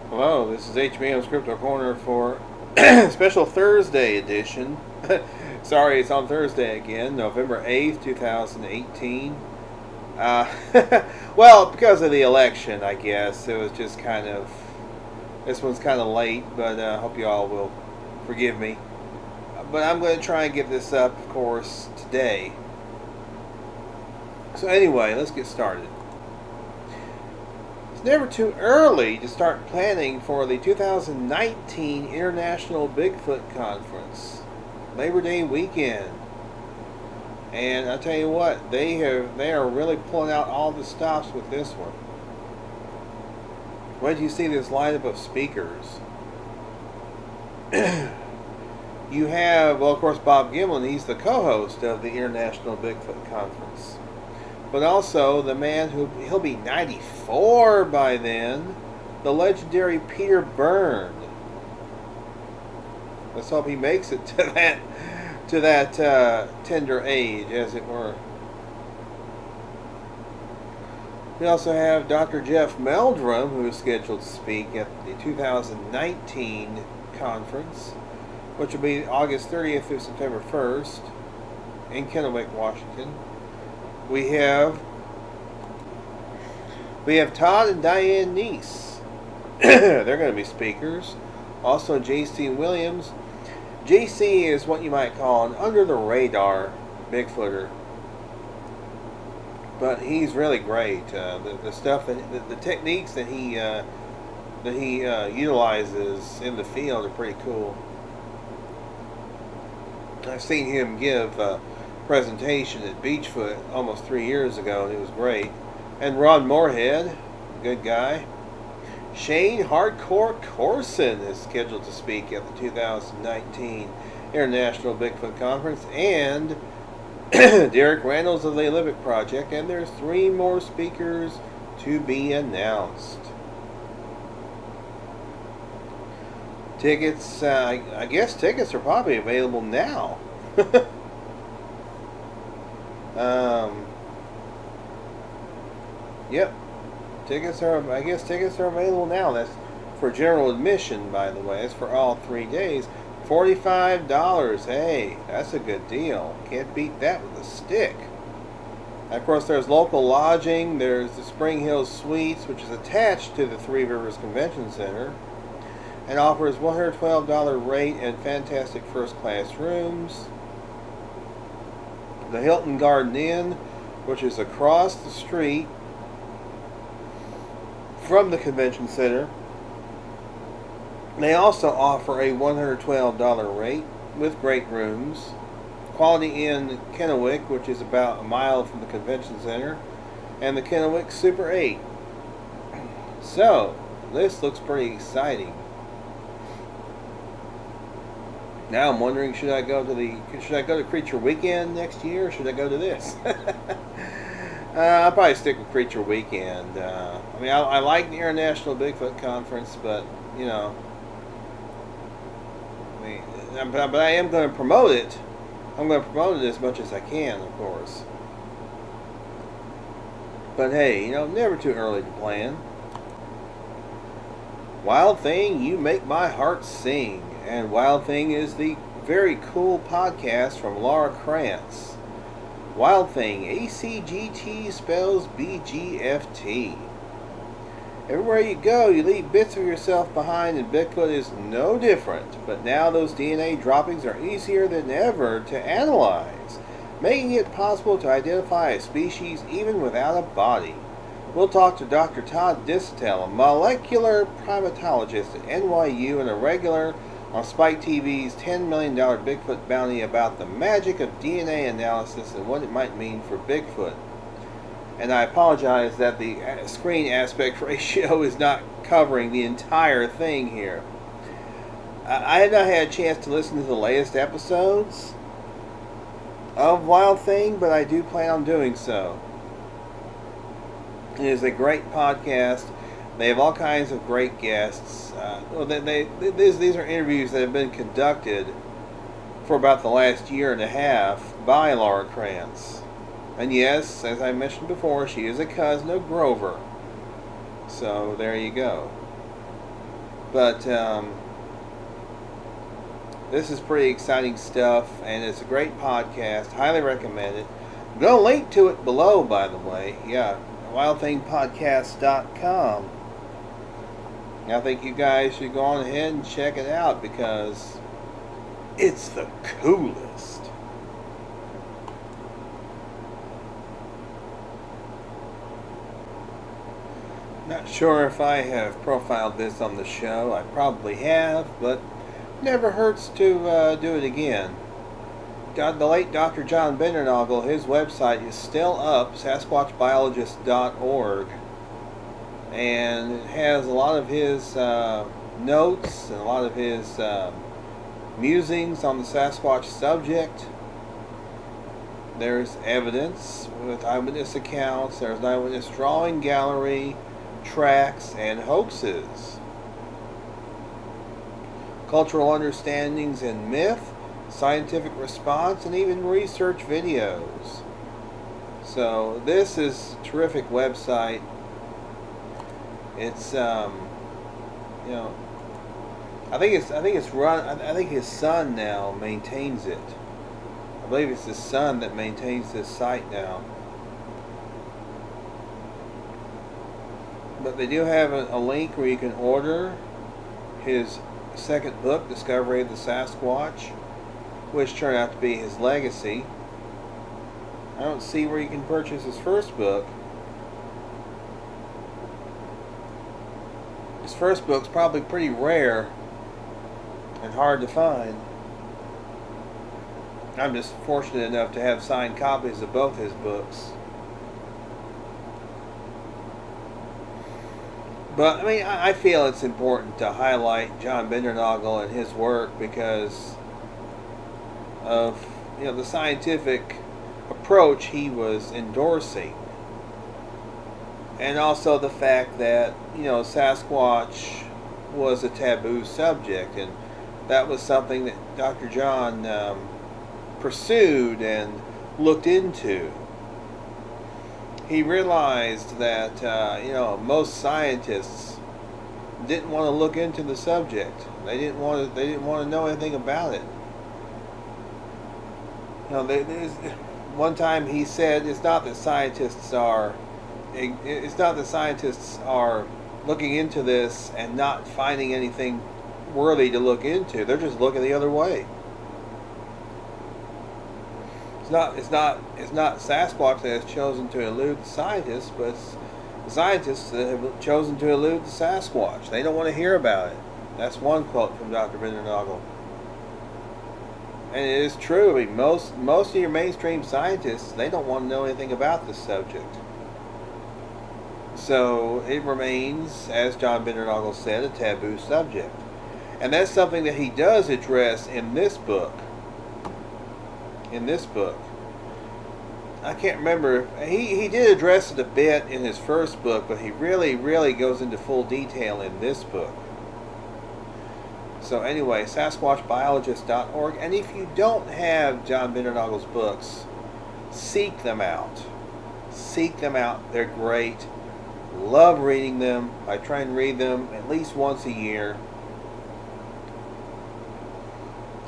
Hello, this is HBM's Cryptid-Corner for special Thursday edition. Sorry, it's on Thursday again, November 8th, 2018. Uh, well, because of the election, I guess. It was just this one's kind of late, but I hope you all will forgive me. But I'm going to try and get this up, of course, today. So anyway, let's get started. It's never too early to start planning for the 2019 International Bigfoot Conference, Labor Day weekend. And I tell you what, they are really pulling out all the stops with this one. When do you see this lineup of speakers? You have, well, of course, Bob Gimlin. He's the co-host of the International Bigfoot Conference. But also the man he'll be 94 by then, the legendary Peter Byrne. Let's hope he makes it to that tender age, as it were. We also have Dr. Jeff Meldrum, who is scheduled to speak at the 2019 conference, which will be August 30th through September 1st in Kennewick, Washington. We have Todd and Diane Neese. They're going to be speakers. Also, J.C. Williams. J.C. is what you might call an under-the-radar Bigfooter, but he's really great. The stuff the techniques that he utilizes in the field are pretty cool. I've seen him give presentation at Beachfoot almost 3 years ago, and it was great. And Ron Moorhead, good guy. Shane Hardcore Corson is scheduled to speak at the 2019 International Bigfoot Conference, and Derek Randalls of the Olympic Project, and there's 3 more speakers to be announced. Tickets, I guess tickets are probably available now. Yep. Tickets are available now. That's for general admission, by the way. It's for all 3 days. $45. Hey, that's a good deal. Can't beat that with a stick. Of course, there's local lodging. There's the Spring Hills Suites, which is attached to the Three Rivers Convention Center, and offers $112 rate and fantastic first-class rooms. The Hilton Garden Inn, which is across the street from the convention center, they also offer a $112 rate with great rooms. Quality Inn Kennewick, which is about a mile from the convention center, and the Kennewick Super 8. So, this looks pretty exciting. Now I'm wondering, should I go to Creature Weekend next year, or should I go to this? I'll probably stick with Creature Weekend. I like the International Bigfoot Conference, but but I am going to promote it. I'm going to promote it as much as I can, of course. But hey, never too early to plan. Wild Thing, You Make My Heart Sing. And Wild Thing is the very cool podcast from Laura Krantz. Wild Thing, ACGT spells BGFT. Everywhere you go, you leave bits of yourself behind, and Bigfoot is no different. But now those DNA droppings are easier than ever to analyze, making it possible to identify a species even without a body. We'll talk to Dr. Todd Distel, a molecular primatologist at NYU and a regular on Spike TV's $10 million Bigfoot bounty, about the magic of DNA analysis and what it might mean for Bigfoot. And I apologize that the screen aspect ratio is not covering the entire thing here. I have not had a chance to listen to the latest episodes of Wild Thing, but I do plan on doing so. It is a great podcast. They have all kinds of great guests. These are interviews that have been conducted for about the last year and a half by Laura Krantz. And yes, as I mentioned before, she is a cousin of Grover. So there you go. But this is pretty exciting stuff, and it's a great podcast. Highly recommend it. I'm going to link to it below, by the way. Yeah, wildthingpodcast.com. I think you guys should go on ahead and check it out because it's the coolest. Not sure if I have profiled this on the show. I probably have, but never hurts to do it again. The late Dr. John Bindernagel, his website is still up, SasquatchBiologist.org. And it has a lot of his notes and a lot of his musings on the Sasquatch subject. There's evidence with eyewitness accounts. There's an eyewitness drawing gallery, tracks, and hoaxes. Cultural understandings and myth, scientific response, and even research videos. So this is a terrific website. It's I think his son now maintains it. I believe it's his son that maintains this site now. But they do have a link where you can order his second book, Discovery of the Sasquatch, which turned out to be his legacy. I don't see where you can purchase his first book. His first book's probably pretty rare and hard to find. I'm just fortunate enough to have signed copies of both his books. But I mean, I feel it's important to highlight John Bindernagel and his work because of the scientific approach he was endorsing, and also the fact that Sasquatch was a taboo subject, and that was something that Dr. John pursued and looked into. He realized that most scientists didn't want to look into the subject. They didn't want to know anything about it. One time he said, it's not that scientists are looking into this and not finding anything worthy to look into. They're just looking the other way. It's not Sasquatch that has chosen to elude the scientists, but it's the scientists that have chosen to elude the Sasquatch. They don't want to hear about it. That's one quote from Dr. Bindernagel. And it is true. I mean, most of your mainstream scientists, they don't want to know anything about this subject. So it remains, as John Bindernagel said, a taboo subject. And that's something that he does address in this book. I can't remember. He did address it a bit in his first book, but he really goes into full detail in this book. So anyway, SasquatchBiologist.org. And if you don't have John Bindernagel's books, seek them out. Seek them out. They're great. Love reading them. I try and read them at least once a year.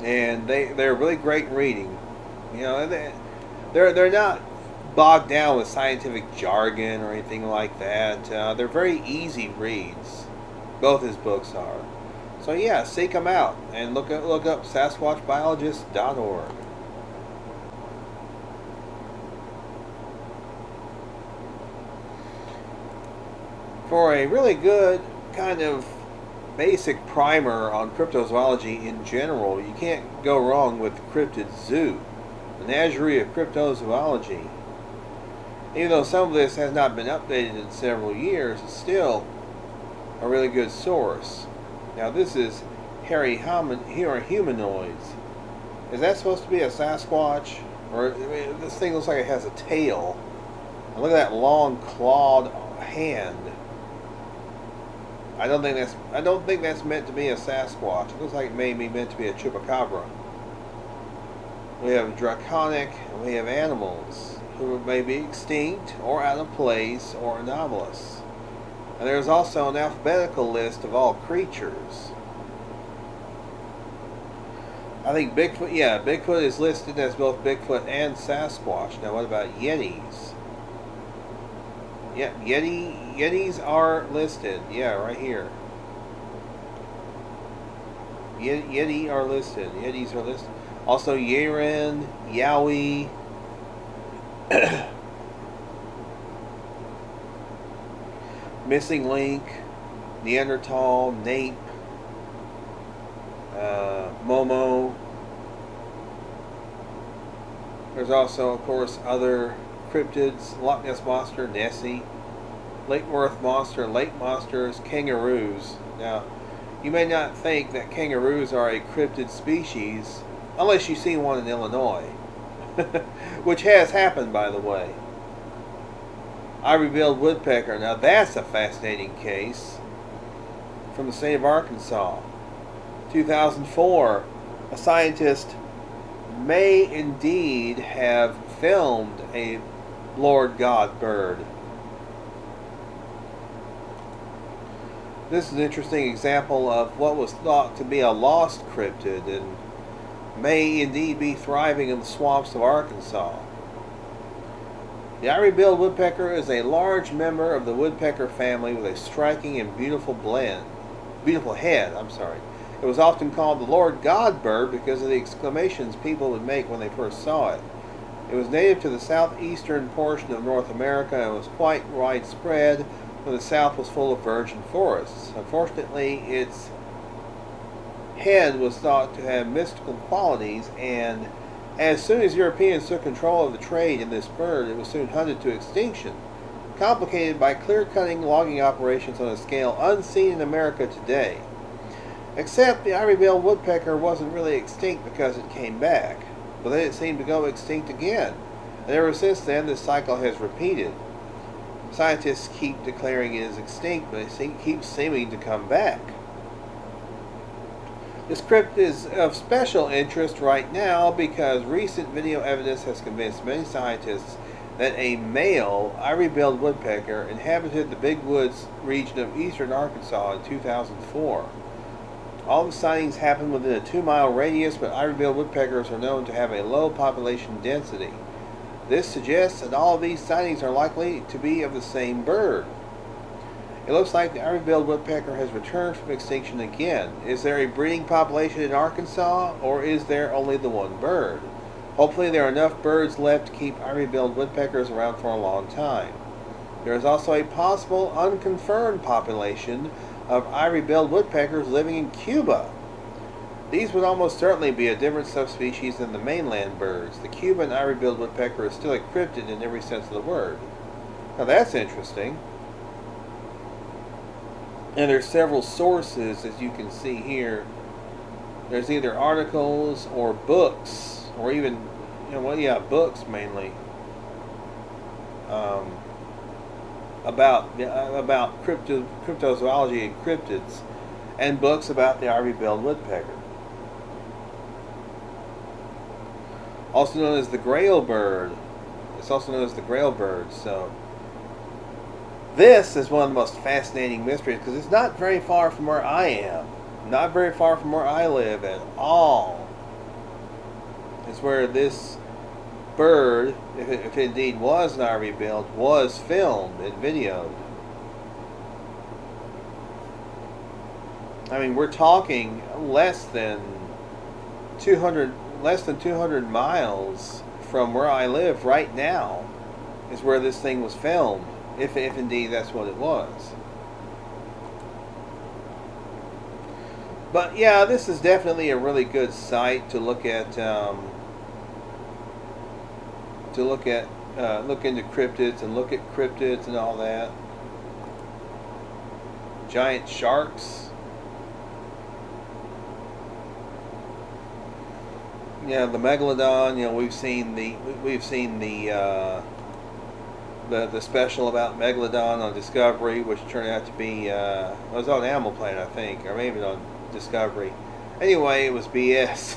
And they're really great reading. They're not bogged down with scientific jargon or anything like that. They're very easy reads. Both his books are. So yeah, seek them out and look up SasquatchBiologist.org. For a really good kind of basic primer on cryptozoology in general, you can't go wrong with Cryptid Zoo, the menagerie of cryptozoology. Even though some of this has not been updated in several years, it's still a really good source. Now this is hairy humanoids. Is that supposed to be a Sasquatch? Or this thing looks like it has a tail. And look at that long clawed hand. I don't think that's meant to be a Sasquatch. It looks like it may be meant to be a chupacabra. We have draconic, and we have animals who may be extinct or out of place or anomalous. And there's also an alphabetical list of all creatures. I think Bigfoot, yeah, Bigfoot is listed as both Bigfoot and Sasquatch. Now what about Yetis? Yeah, Yetis are listed. Yeah, right here. Yeti are listed. Yetis are listed. Also Yeren, Yowie, Missing Link, Neanderthal, Nape, Momo. There's also, of course, other cryptids: Loch Ness Monster, Nessie, Lake Worth Monster, lake monsters, kangaroos. Now, you may not think that kangaroos are a cryptid species unless you've seen one in Illinois, which has happened, by the way. Ivory-billed woodpecker. Now that's a fascinating case from the state of Arkansas. 2004, a scientist may indeed have filmed a Lord God bird. This is an interesting example of what was thought to be a lost cryptid and may indeed be thriving in the swamps of Arkansas. The ivory-billed woodpecker is a large member of the woodpecker family with a striking and beautiful head. It was often called the Lord God bird because of the exclamations people would make when they first saw it. It was native to the southeastern portion of North America and was quite widespread when the South was full of virgin forests. Unfortunately, its head was thought to have mystical qualities, and as soon as Europeans took control of the trade in this bird, it was soon hunted to extinction, complicated by clear-cutting logging operations on a scale unseen in America today. Except the ivory-billed woodpecker wasn't really extinct because it came back, but then it seemed to go extinct again, and ever since then this cycle has repeated. Scientists keep declaring it is extinct, but it keeps seeming to come back. This cryptid is of special interest right now because recent video evidence has convinced many scientists that a male ivory-billed woodpecker inhabited the Big Woods region of eastern Arkansas in 2004. All the sightings happened within a 2-mile radius, but ivory-billed woodpeckers are known to have a low population density. This suggests that all of these sightings are likely to be of the same bird. It looks like the ivory-billed woodpecker has returned from extinction again. Is there a breeding population in Arkansas, or is there only the one bird? Hopefully there are enough birds left to keep ivory-billed woodpeckers around for a long time. There is also a possible unconfirmed population of ivory-billed woodpeckers living in Cuba. These would almost certainly be a different subspecies than the mainland birds. The Cuban ivory-billed woodpecker is still a cryptid in every sense of the word. Now that's interesting. And there's several sources, as you can see here. There's either articles or books, or even, books mainly, about cryptozoology and cryptids, and books about the ivory-billed woodpecker. Also known as the grail bird. It's also known as the grail bird. So this is one of the most fascinating mysteries because it's not very far from where I am. Not very far from where I live at all. It's where this bird, if it indeed was an ivory-billed, was filmed and videoed. I mean, we're talking less than 200 miles from where I live right now is where this thing was filmed, if indeed that's what it was. But yeah, this is definitely a really good site to look at. Look into cryptids and look at cryptids and all that. Giant sharks. Yeah, the megalodon. We've seen the special about megalodon on Discovery, which turned out to be it was on Animal Planet, I think, or maybe on Discovery. Anyway, it was BS.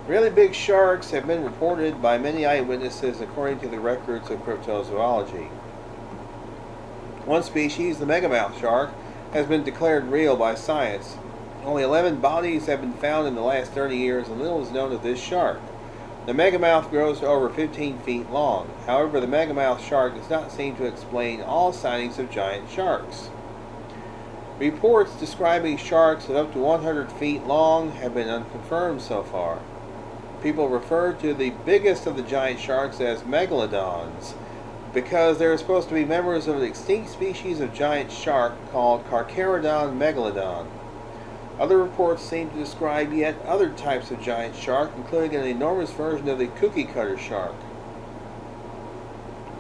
Really big sharks have been reported by many eyewitnesses according to the records of cryptozoology. One species, the megamouth shark, has been declared real by science. Only 11 bodies have been found in the last 30 years, and little is known of this shark. The megamouth grows to over 15 feet long. However, the megamouth shark does not seem to explain all sightings of giant sharks. Reports describing sharks of up to 100 feet long have been unconfirmed so far. People refer to the biggest of the giant sharks as megalodons because they are supposed to be members of an extinct species of giant shark called Carcharodon megalodon. Other reports seem to describe yet other types of giant shark, including an enormous version of the cookie cutter shark.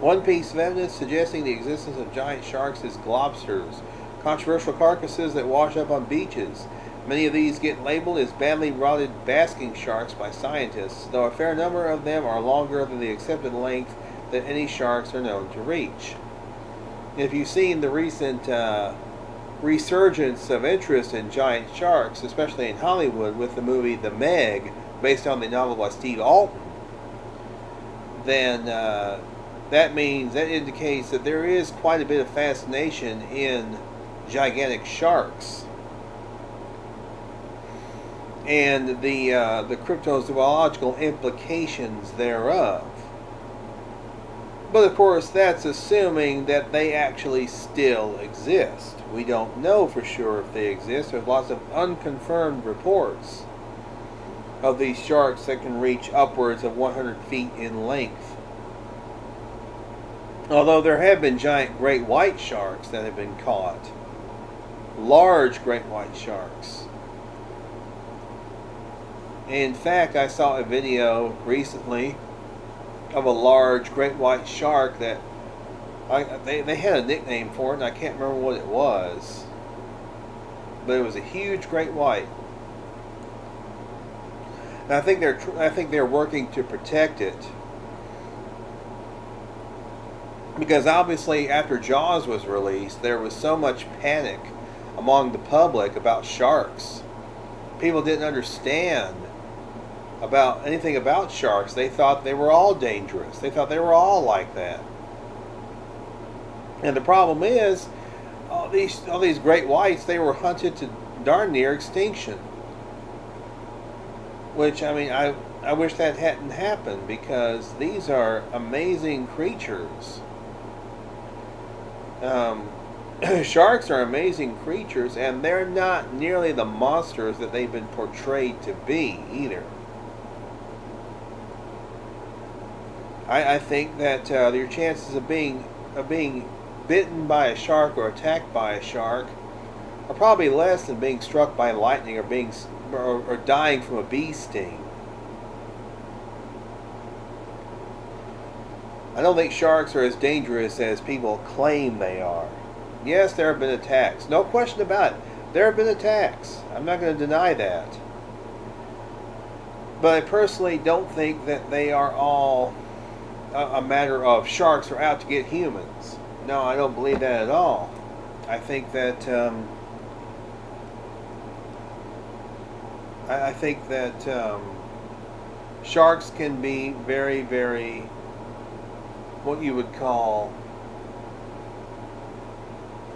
One piece of evidence suggesting the existence of giant sharks is globsters, controversial carcasses that wash up on beaches. Many of these get labeled as badly rotted basking sharks by scientists, though a fair number of them are longer than the accepted length that any sharks are known to reach. If you've seen the recent resurgence of interest in giant sharks, especially in Hollywood with the movie The Meg, based on the novel by Steve Alton, then that indicates that there is quite a bit of fascination in gigantic sharks and the cryptozoological implications thereof. But of course, that's assuming that they actually still exist. We don't know for sure if they exist. There's lots of unconfirmed reports of these sharks that can reach upwards of 100 feet in length. Although there have been giant great white sharks that have been caught. Large great white sharks. In fact, I saw a video recently of a large great white shark that they had a nickname for it, and I can't remember what it was, but it was a huge great white. And I think they're working to protect it, because obviously after Jaws was released, there was so much panic among the public about sharks. People didn't understand about anything about sharks. They thought they were all dangerous. They thought they were all like that. And the problem is, all these great whites, they were hunted to darn near extinction. Which, I mean, I wish that hadn't happened, because these are amazing creatures. Sharks are amazing creatures, and they're not nearly the monsters that they've been portrayed to be either. I think that your chances of being bitten by a shark or attacked by a shark are probably less than being struck by lightning or dying from a bee sting. I don't think sharks are as dangerous as people claim they are. Yes, there have been attacks. No question about it. There have been attacks. I'm not going to deny that. But I personally don't think that they are all a matter of sharks are out to get humans. No, I don't believe that at all. I think that sharks can be very, very, what you would call,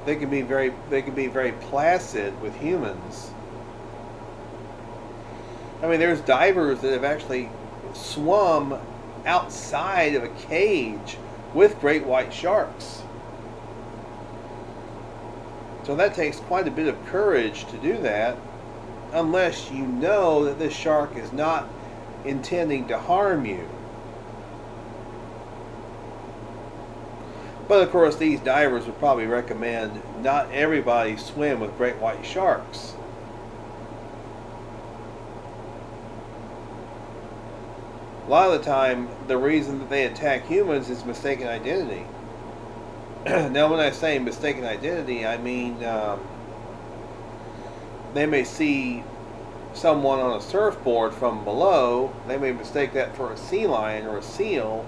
they can be very placid with humans. I mean, there's divers that have actually swum outside of a cage with great white sharks. So that takes quite a bit of courage to do that, unless you know that this shark is not intending to harm you. But of course, these divers would probably recommend not everybody swim with great white sharks. A lot of the time, the reason that they attack humans is mistaken identity. Now, when I say mistaken identity, I mean they may see someone on a surfboard from below. They may mistake that for a sea lion or a seal,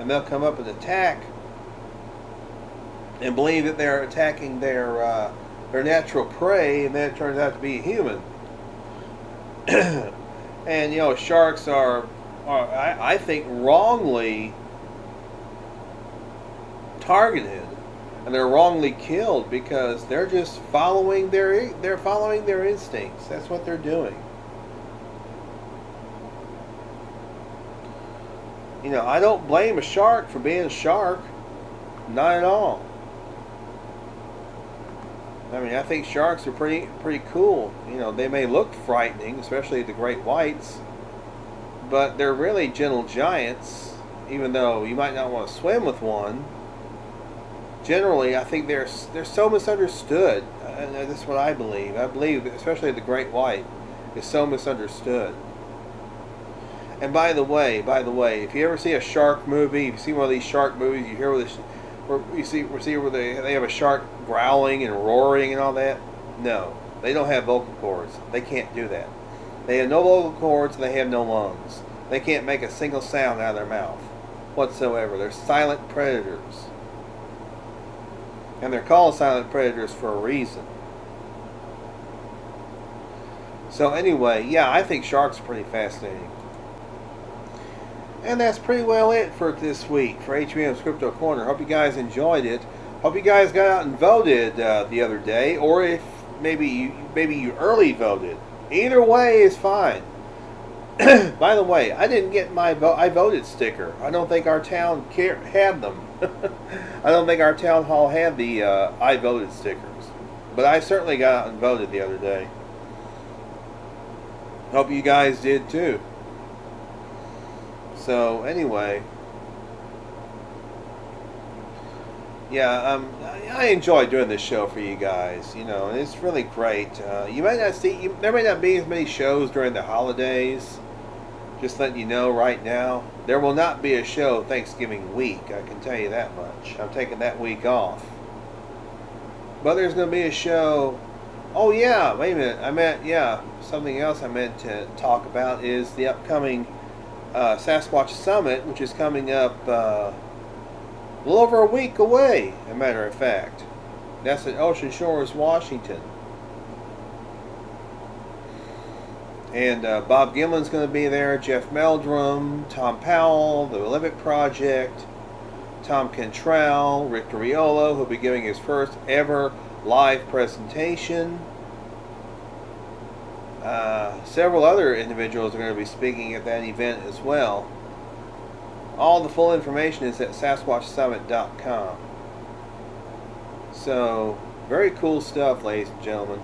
and they'll come up and attack and believe that they're attacking their natural prey, and then it turns out to be a human. And sharks are I think wrongly targeted and they're wrongly killed because they're just following their instincts. That's what they're doing. You know, I don't blame a shark for being a shark. Not at all. I mean, I think sharks are pretty cool. You know, they may look frightening, especially the great whites, but they're really gentle giants, even though you might not want to swim with one. Generally, I think they're so misunderstood. And that's what I believe. I believe, especially the great white, is so misunderstood. And by the way, if you ever see a shark movie, if you see one of these shark movies, you hear where you see where they have a shark growling and roaring and all that. No, they don't have vocal cords. They can't do that. They have no vocal cords and they have no lungs. They can't make a single sound out of their mouth whatsoever. They're silent predators. And they're called silent predators for a reason. So anyway, yeah, I think sharks are pretty fascinating. And that's pretty well it for this week for HBM's Crypto Corner. Hope you guys enjoyed it. Hope you guys got out and voted the other day, or if maybe you early voted. Either way is fine. By the way, I didn't get my I voted sticker. I don't think our town had them. I don't think our town hall had the I voted stickers. But I certainly got out and voted the other day. Hope you guys did too. So anyway, yeah, I enjoy doing this show for you guys. You know, and it's really great. You might not see, there may not be as many shows during the holidays. Just letting you know right now, there will not be a show Thanksgiving week. I can tell you that much. I'm taking that week off. But there's going to be a show. Oh yeah, wait a minute. Something else I meant to talk about is the upcoming Sasquatch Summit, which is coming up a little over a week away, as a matter of fact. That's at Ocean Shores, Washington. And Bob Gimlin's going to be there, Jeff Meldrum, Tom Powell, the Olympic Project, Tom Cantrell, Rick Riolo, who'll be giving his first ever live presentation. Several other individuals are going to be speaking at that event as well. All the full information is at SasquatchSummit.com. So, very cool stuff, ladies and gentlemen.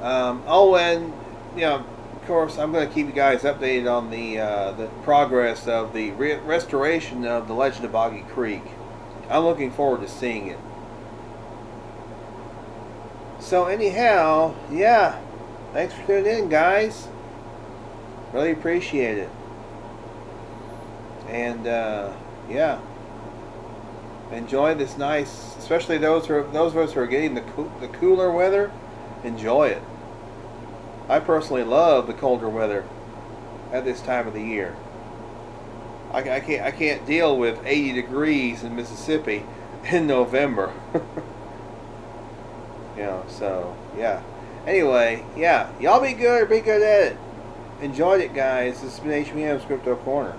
And you know, of course, I'm going to keep you guys updated on the progress of the restoration of the Legend of Boggy Creek. I'm looking forward to seeing it. So anyhow, yeah, thanks for tuning in, guys. Really appreciate it. And yeah, enjoy this nice, especially those of us who are getting the cooler weather. Enjoy it. I personally love the colder weather at this time of the year. I can't deal with 80 degrees in Mississippi in November. You know, so yeah. Anyway, yeah, y'all be good or be good at it. Enjoyed it, guys. This has been HBM's Crypto Corner.